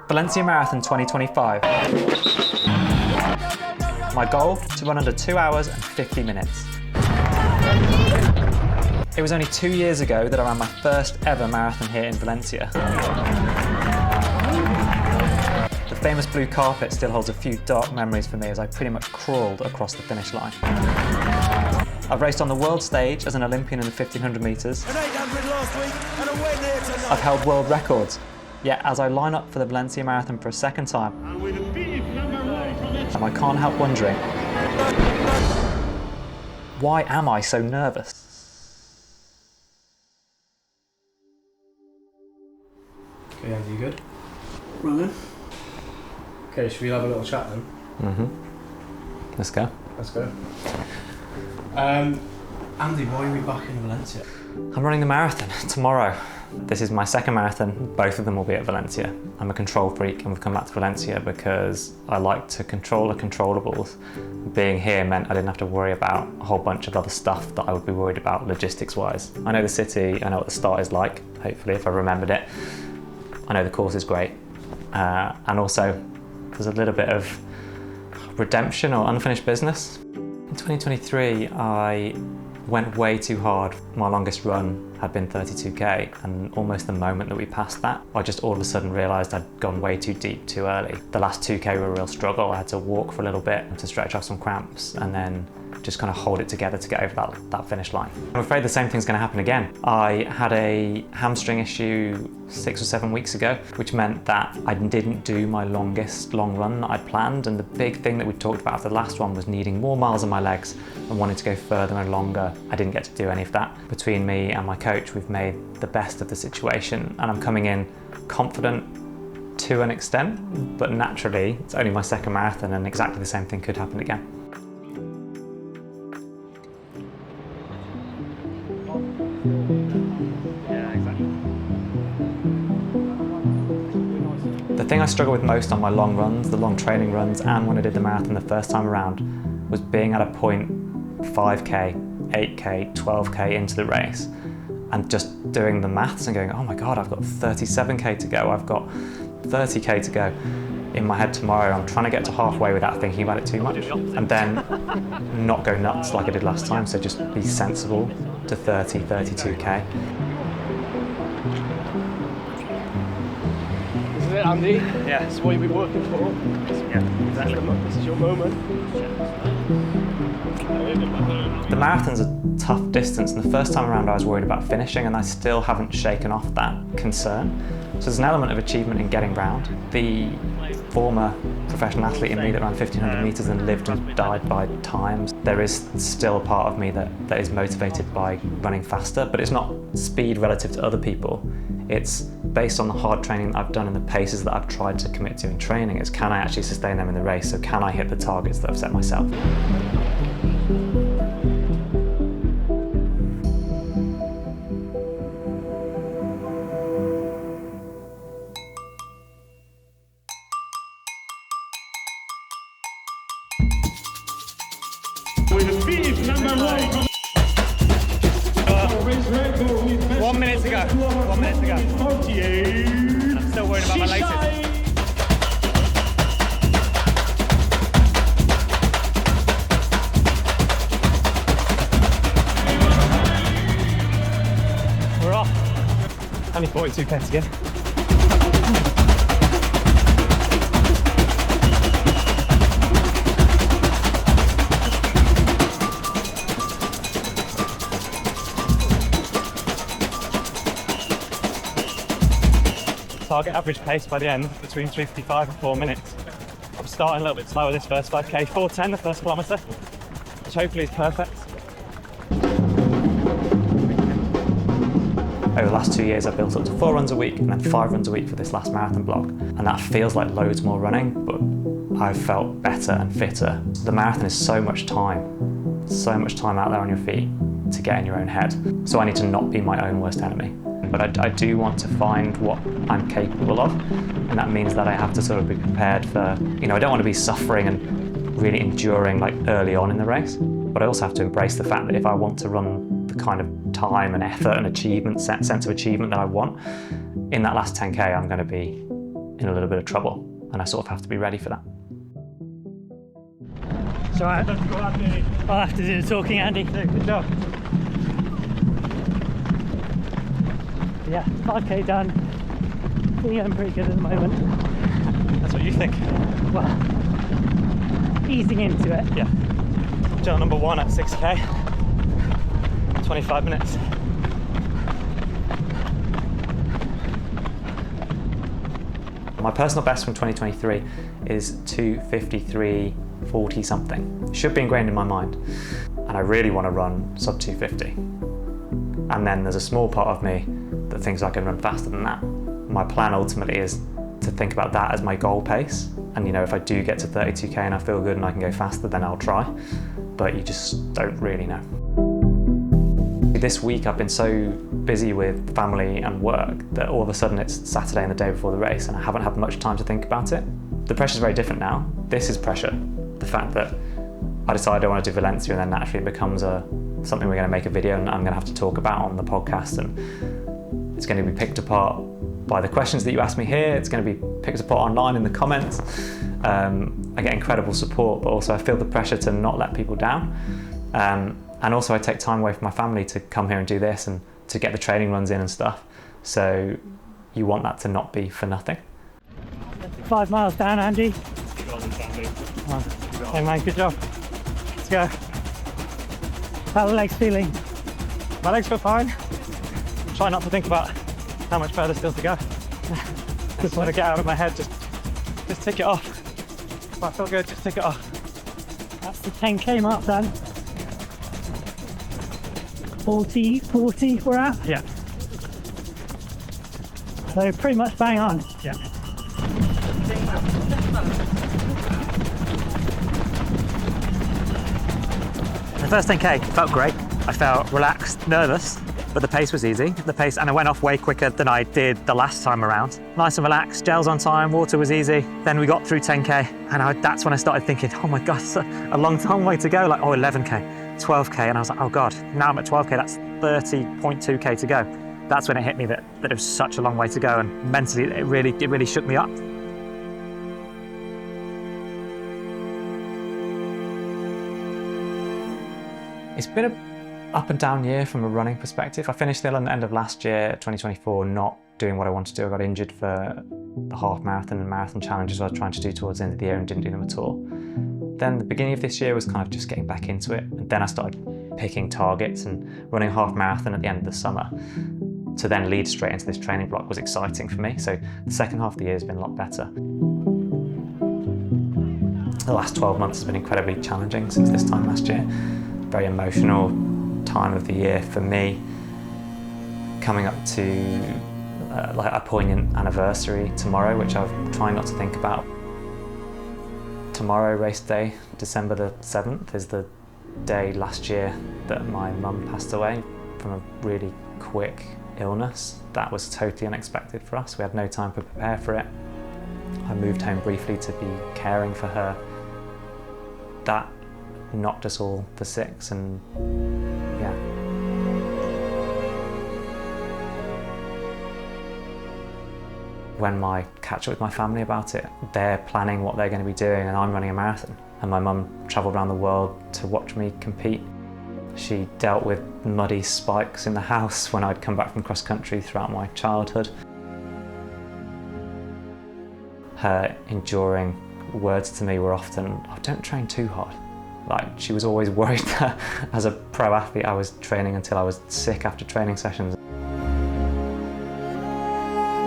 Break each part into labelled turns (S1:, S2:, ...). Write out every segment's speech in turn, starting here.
S1: Valencia Marathon 2025. My goal, to run under 2 hours and 50 minutes. It was only 2 years ago that I ran my first ever marathon here in Valencia. The famous blue carpet still holds a few dark memories for me as I pretty much crawled across the finish line. I've raced on the world stage as an Olympian in the 1500 metres.
S2: An 800 last week and a win here tonight.
S1: I've held world records. Yet as I line up for the Valencia Marathon for a second time, and I can't help wondering, why am I so nervous?
S3: Okay, Andy, you good?
S2: Running.
S3: Okay, should we have a little chat then?
S1: Let's go.
S3: Let's go. Andy, why are we back in Valencia?
S1: I'm running the marathon tomorrow. This is my second marathon, both of them will be at Valencia. I'm a control freak and we've come back to Valencia because I like to control the controllables. Being here meant I didn't have to worry about a whole bunch of other stuff that I would be worried about logistics-wise. I know the city, I know what the start is like, hopefully if I remembered it. I know the course is great. And also, there's a little bit of redemption or unfinished business. In 2023, I went way too hard. My longest run had been 32k, and almost the moment that we passed that, I just all of a sudden realised I'd gone way too deep too early. The last 2k were a real struggle. I had to walk for a little bit to stretch off some cramps and then just kind of hold it together to get over that finish line. I'm afraid the same thing's going to happen again. I had a hamstring issue 6 or 7 weeks ago, which meant that I didn't do my longest long run that I'd planned, and the big thing that we talked about after the last one was needing more miles on my legs and wanting to go further and longer. I didn't get to do any of that. Between me and my coach, we've made the best of the situation, and I'm coming in confident to an extent, but naturally, it's only my second marathon and exactly the same thing could happen again. The thing I struggle with most on my long runs, the long training runs, and when I did the marathon the first time around, was being at a point 5k, 8k, 12k into the race and just doing the maths and going, oh my God, I've got 37k to go, I've got 30k to go. In my head tomorrow, I'm trying to get to halfway without thinking about it too much, and then not go nuts like I did last time, so just be sensible to 30, 32k.
S3: This is it, Andy?
S1: Yeah.
S3: This is what you've been working for?
S1: Yeah, exactly.
S3: This is your moment.
S1: The marathon's a tough distance, and the first time around I was worried about finishing, and I still haven't shaken off that concern. So there's an element of achievement in getting round. The former professional athlete in me that ran 1500 metres and lived and died by times, there is still a part of me that is motivated by running faster, but it's not speed relative to other people. It's based on the hard training that I've done and the paces that I've tried to commit to in training. It's can I actually sustain them in the race, so can I hit the targets that I've set myself?
S4: One minute to go. 1 minute to go. I'm still worried about my latest. We're off. Only 42k to go. Target average pace by the end between 3:55 and 4 minutes. I'm starting a little bit slower this first 5k, 4:10 the first kilometre, which hopefully is perfect.
S1: Over the last 2 years I've built up to 4 runs a week and then 5 runs a week for this last marathon block, and that feels like loads more running, but I've felt better and fitter. The marathon is so much time out there on your feet to get in your own head, so I need to not be my own worst enemy. But I do want to find what I'm capable of, and that means that I have to sort of be prepared for, I don't want to be suffering and really enduring like early on in the race, but I also have to embrace the fact that if I want to run the kind of time and effort and achievement, sense of achievement that I want, in that last 10k I'm going to be in a little bit of trouble, and I sort of have to be ready for that.
S4: It's all right. I'll have to do the talking, Andy. Yeah, good job. Yeah, 5k done. Feeling pretty good at the moment.
S1: That's what you think?
S4: Well, easing into it.
S1: Yeah. Gel number 1 at 6k, 25 minutes. My personal best from 2023 is 2:53:40 something. It should be ingrained in my mind. And I really want to run sub 250. And then there's a small part of me that thinks I can run faster than that. My plan ultimately is to think about that as my goal pace. And you know, if I do get to 32k and I feel good and I can go faster, then I'll try. But you just don't really know. This week I've been so busy with family and work that all of a sudden it's Saturday and the day before the race and I haven't had much time to think about it. The pressure's very different now. This is pressure. The fact that I decided I want to do Valencia and then naturally it becomes something we're going to make a video and I'm going to have to talk about on the podcast, and it's going to be picked apart by the questions that you ask me here. It's going to be picked apart online in the comments. I get incredible support, but also I feel the pressure to not let people down. And also I take time away from my family to come here and do this and to get the training runs in and stuff. So you want that to not be for nothing.
S4: 5 miles down, Andy. Hey man, good job. Let's go. How are the legs feeling?
S1: My legs feel fine. Try not to think about how much further still to go. Just want to get out of my head, just tick it off. If I feel good, just tick it off.
S4: That's the 10k mark done. 40 we're at.
S1: Yeah.
S4: So pretty much bang on.
S1: Yeah.
S5: The first 10k felt great. I felt relaxed, nervous, but the pace was easy. And I went off way quicker than I did the last time around. Nice and relaxed, gels on time, water was easy. Then we got through 10k and that's when I started thinking, oh my God, it's a long way to go. Like, 11k, 12k. And I was like, oh God, now I'm at 12k, that's 30.2k to go. That's when it hit me that it was such a long way to go. And mentally, it really shook me up.
S1: It's been an up and down year from a running perspective. I finished the end of last year, 2024, not doing what I wanted to do. I got injured for the half marathon and marathon challenges I was trying to do towards the end of the year and didn't do them at all. Then the beginning of this year was kind of just getting back into it. And then I started picking targets and running a half marathon at the end of the summer. To then lead straight into this training block was exciting for me. So the second half of the year has been a lot better. The last 12 months has been incredibly challenging since this time last year. Very emotional time of the year for me, coming up to like a poignant anniversary tomorrow, which I'm trying not to think about. Tomorrow, race day, December the 7th, is the day last year that my mum passed away from a really quick illness. That was totally unexpected for us. We had no time to prepare for it. I moved home briefly to be caring for her. That knocked us all for 6, and yeah. When I catch up with my family about it, they're planning what they're going to be doing and I'm running a marathon. And my mum travelled around the world to watch me compete. She dealt with muddy spikes in the house when I'd come back from cross country throughout my childhood. Her enduring words to me were often, "Oh, don't train too hard." Like, she was always worried that as a pro athlete I was training until I was sick after training sessions.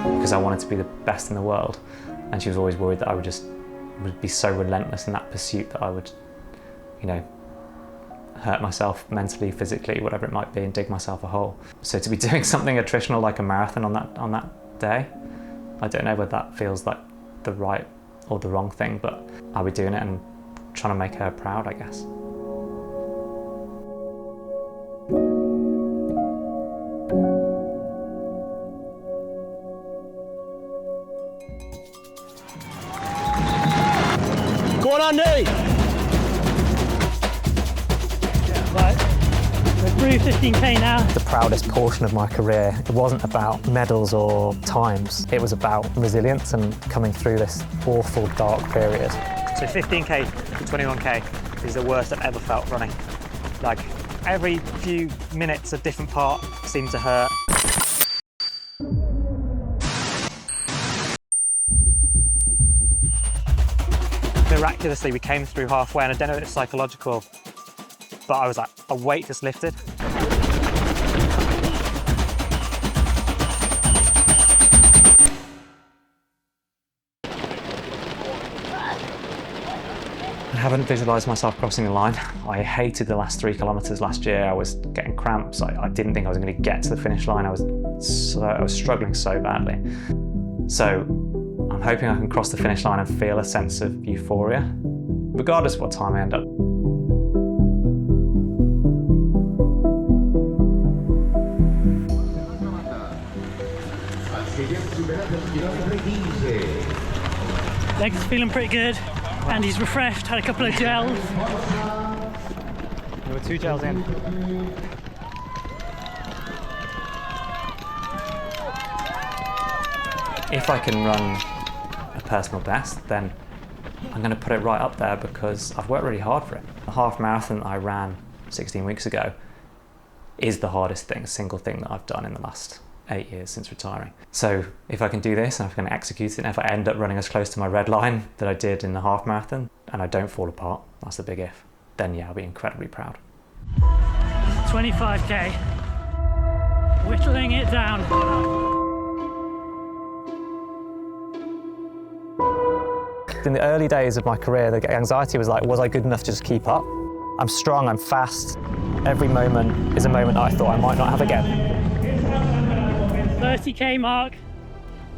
S1: Because I wanted to be the best in the world. And she was always worried that I would be so relentless in that pursuit that I would, you know, hurt myself mentally, physically, whatever it might be, and dig myself a hole. So to be doing something attritional like a marathon on that day, I don't know whether that feels like the right or the wrong thing, but I'll be doing it and trying to make her proud, I guess.
S3: Go on, Andy!
S4: Right.
S6: through 15k now.
S5: The proudest portion of my career. It wasn't about medals or times. It was about resilience and coming through this awful dark period. So 15k to 21k is the worst I've ever felt running. Like every few minutes a different part seemed to hurt. Miraculously, we came through halfway, and I don't know if it's psychological, but I was like, a weight just lifted.
S1: I haven't visualised myself crossing the line. I hated the last 3 kilometres last year. I was getting cramps. I didn't think I was going to get to the finish line. I was struggling so badly. So I'm hoping I can cross the finish line and feel a sense of euphoria, regardless of what time I end up.
S6: Legs are feeling pretty good. Andy's refreshed, had a couple of gels.
S5: There were 2 gels in.
S1: If I can run a personal best, then I'm going to put it right up there because I've worked really hard for it. The half marathon I ran 16 weeks ago is the hardest single thing that I've done in the last 8 years since retiring. So if I can do this and if I can execute it, and if I end up running as close to my red line that I did in the half marathon, and I don't fall apart, that's the big if, then yeah, I'll be incredibly proud.
S6: 25k. Whittling it down.
S5: In the early days of my career, the anxiety was like, was I good enough to just keep up? I'm strong, I'm fast. Every moment is a moment that I thought I might not have again.
S6: 30k mark,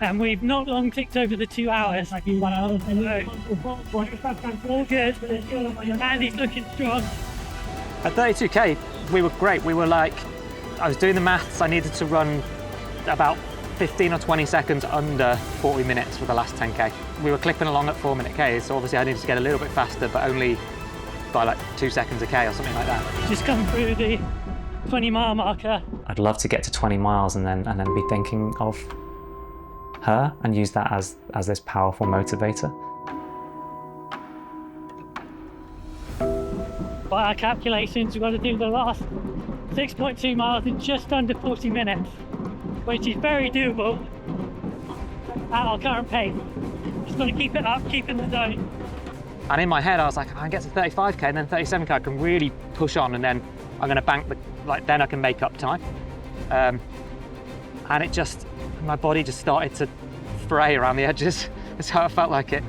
S6: and we've not long ticked over the 2 hours. All good. Andy's looking strong.
S5: At 32k, we were great. We were like, I was doing the maths, I needed to run about 15 or 20 seconds under 40 minutes for the last 10k. We were clipping along at 4-minute Ks, so obviously I needed to get a little bit faster, but only by like 2 seconds a K or something like that.
S6: Just come through the 20-mile marker.
S1: I'd love to get to 20 miles and then be thinking of her and use that as this powerful motivator.
S6: By our calculations, we've got to do the last 6.2 miles in just under 40 minutes, which is very doable at our current pace. Just got to keep it up, keep in the zone.
S5: And in my head, I was like, I can get to 35k and then 37k, I can really push on, and then I'm going to bank then I can make up time. And it just, my body just started to fray around the edges. That's how I felt like it.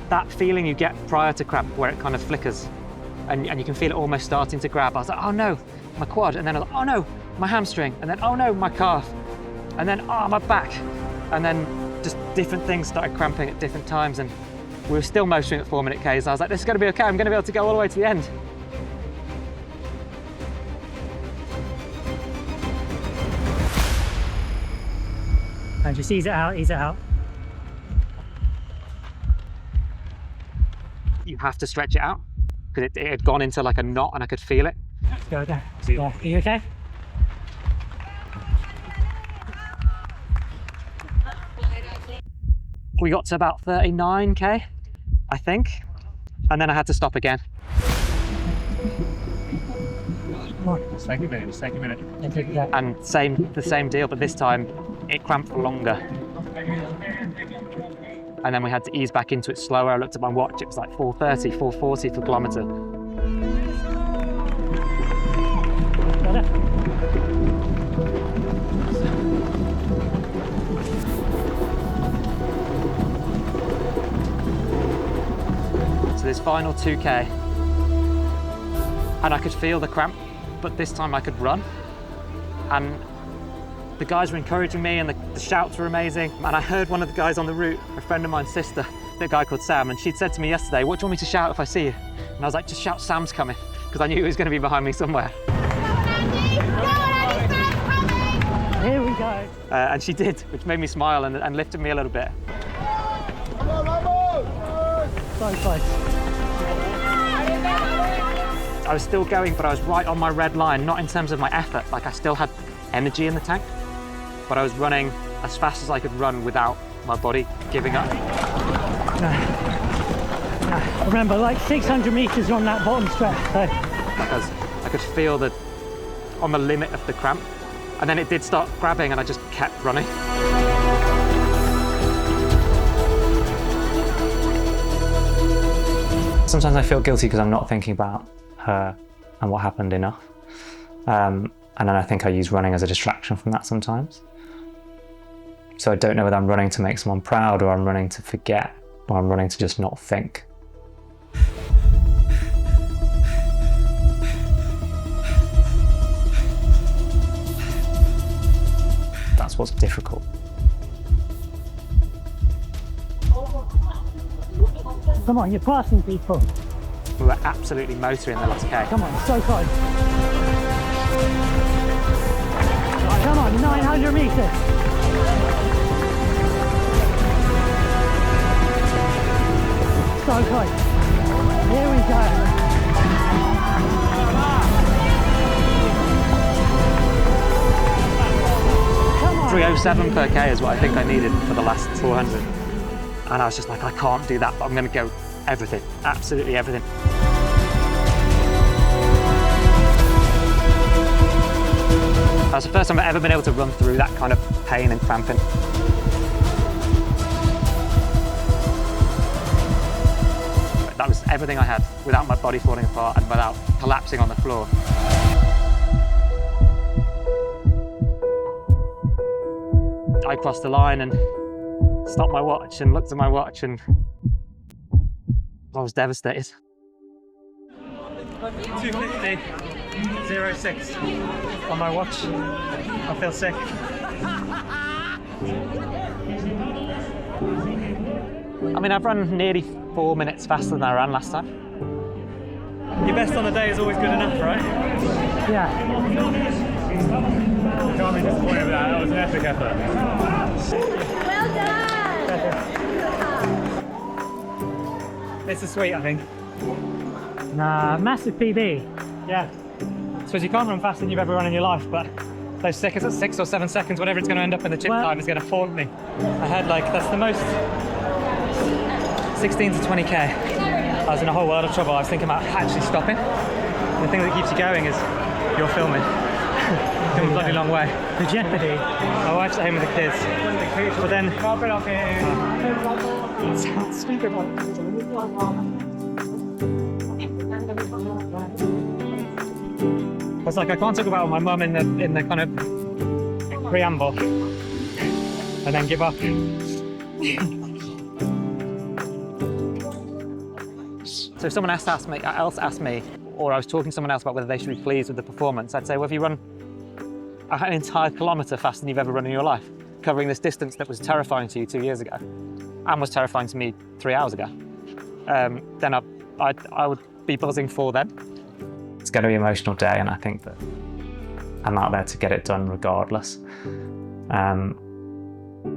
S5: That feeling you get prior to cramp, where it kind of flickers, and you can feel it almost starting to grab. I was like, oh no, my quad, and then I was like, oh no, my hamstring, and then oh no, my calf, and then oh, my back, and then just different things started cramping at different times, and we were still motoring at 4-minute Ks. I was like, this is going to be okay, I'm going to be able to go all the way to the end.
S6: And just ease it out, ease it out.
S5: You have to stretch it out, because it had gone into like a knot and I could feel it.
S6: Go down. Yeah. Are you okay?
S5: We got to about 39k, I think, and then I had to stop again.
S3: Second minute.
S5: And the same deal, but this time it cramped for longer. And then we had to ease back into it slower. I looked at my watch, it was like 4:30, 4:40 per kilometre. So this final 2k, and I could feel the cramp, but this time I could run. And the guys were encouraging me, and the shouts were amazing. And I heard one of the guys on the route, a friend of mine's sister, a guy called Sam, and she'd said to me yesterday, what do you want me to shout if I see you? And I was like, just shout Sam's coming, because I knew he was going to be behind me somewhere.
S6: Here we go.
S5: And she did, which made me smile and lifted me a little bit.
S6: So close.
S5: I was still going, but I was right on my red line, not in terms of my effort. Like I still had energy in the tank, but I was running as fast as I could run without my body giving up.
S6: Remember, like 600 meters on that bottom stretch. So.
S5: Because I could feel that on the limit of the cramp, and then it did start grabbing, and I just kept running.
S1: Sometimes I feel guilty because I'm not thinking about her and what happened enough. And then I think I use running as a distraction from that sometimes. So I don't know whether I'm running to make someone proud, or I'm running to forget, or I'm running to just not think. That's what's difficult.
S6: Come on, you're passing people.
S5: We were absolutely motoring the last K.
S6: Come on, so close. Come on, 900 meters. So close. Here we go.
S5: 307 per K is what I think I needed for the last 400. And I was just like, I can't do that, but I'm going to go everything, absolutely everything. That was the first time I've ever been able to run through that kind of pain and cramping. That was everything I had, without my body falling apart and without collapsing on the floor. I crossed the line and stopped my watch and looked at my watch, and I was devastated.
S4: 2:50.06 on my watch. I feel sick.
S5: I mean, I've run nearly 4 minutes faster than I ran last time.
S4: Your best on the day is always good enough, right?
S6: Yeah.
S3: Can't be disappointed with that. That was an epic effort.
S7: Well done!
S4: This is sweet, I think.
S6: Nah, massive PB.
S4: Yeah. I suppose you can't run faster than you've ever run in your life, but those seconds at 6 or 7 seconds, whatever it's going to end up in the chip time is going to haunt me. I had that's the most 16 to 20K. I was in a whole world of trouble. I was thinking about actually stopping. The thing that keeps you going is you're filming. Come a bloody long way.
S6: The jeopardy.
S4: My wife's at home with the kids. But then... Sounds stupid. I was like, I can't talk about my mum in the kind of preamble and then give up.
S5: So if someone else asked me, or I was talking to someone else about whether they should be pleased with the performance, I'd say, well, if you run an entire kilometre faster than you've ever run in your life, covering this distance that was terrifying to you 2 years ago, and was terrifying to me 3 hours ago, then I would be buzzing for them.
S1: It's going to be an emotional day, and I think that I'm out there to get it done regardless. And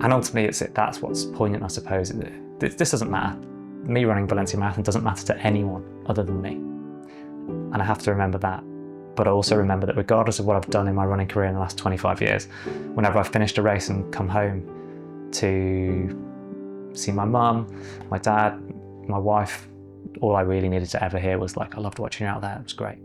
S1: ultimately, that's what's poignant, I suppose. This doesn't matter. Me running Valencia Marathon doesn't matter to anyone other than me. And I have to remember that. But I also remember that regardless of what I've done in my running career in the last 25 years, whenever I've finished a race and come home to see my mum, my dad, my wife, all I really needed to ever hear was like, I loved watching you out there, it was great.